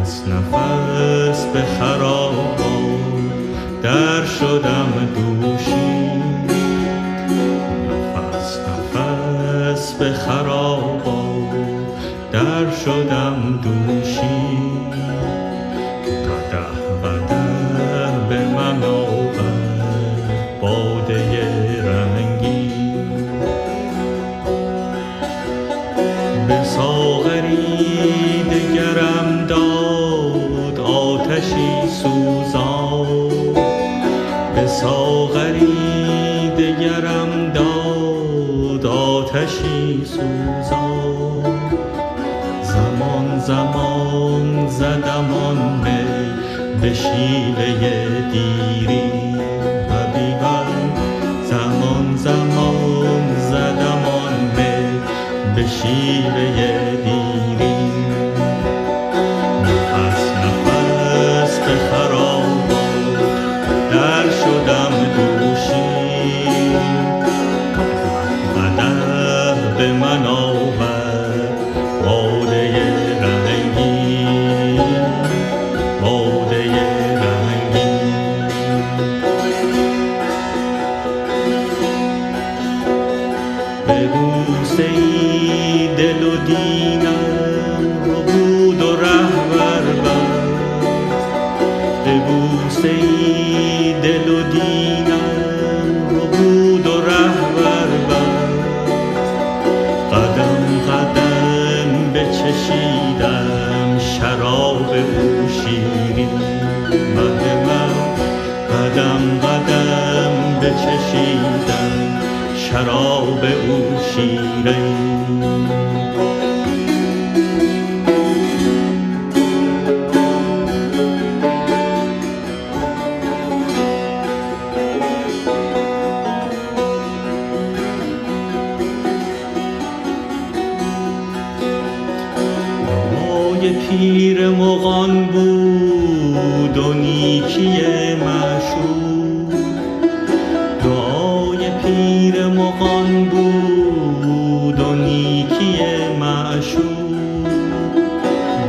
نفس نفس به خرابات در شدم دوشی، نفس نفس به خرابات در شدم دوشی. قدح قدح به من آورد باده رنگین، به ساغری دگرم داد آتشی سوزان، به ساغری دگرم داد آتشی سوزان. زمان زمان زدم آن می به شیوه دیری حبیبم، زمان زمان زدم آن می به شیوه دیری. نفس نفس به خرابات در شدم دوشی، قدح به من آورد باده رنگین، باده رنگین. به بوسه ای دل و دینم ربود و رهبر بست، به بوسه ای دل و دینم ربود و رهبر بست. قدم قدم بچشیدم شراب او شیرین، مه من قدم قدم بچشیدم شراب او شیرین. دعای پیر مغان بود و نیکی معشوق، دعای پیر مغان بود و نیکی معشوق.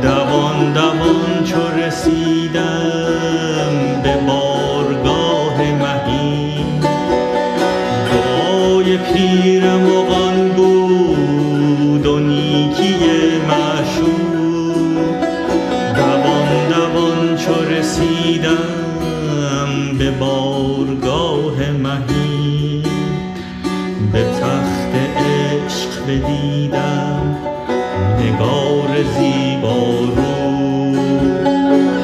دوان دوان چو رسیدم به بارگاه مهین، دعای پیر مغان بود و نیکی معشوق. دوان دوان چو رسیدم به بارگاه مهین، به تخت عشق بدیدم نگار زیبارو،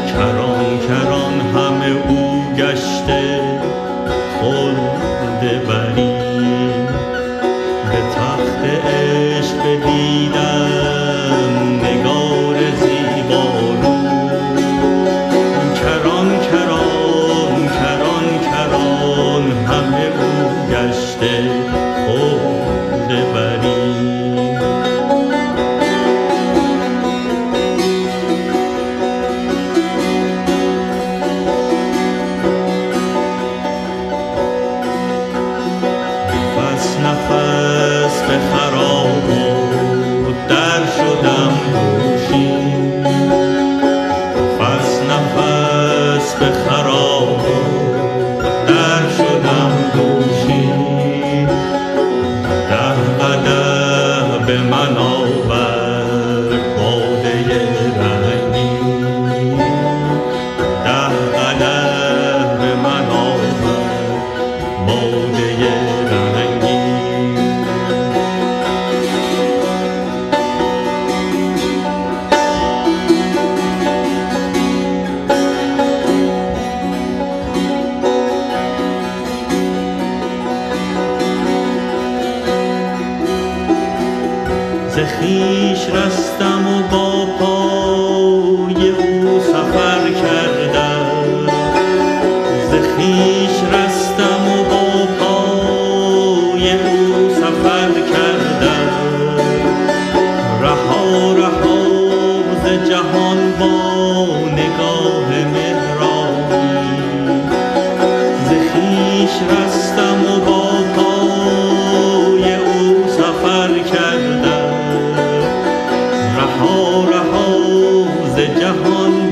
کران کران همه او گشته خلد برین. به تخت عشق بدیدم نگار زیبارو، کران کران کران کران همه او گشته خلد برین. نفس به خرابات در شدم دوشی، نفس نفس به خرابات در شدم دوشی. قدح قدح به من آورد باده رنگین، قدح قدح به من آورد باده رنگین. ز خویش رستم و با پای او سفر کردم، ز خویش رستم و با پای او سفر کردم. رها رها ز جهان با نگاه مهربانی، ز خویش رستم و با پای او سفر کردم. رها رها ز جهان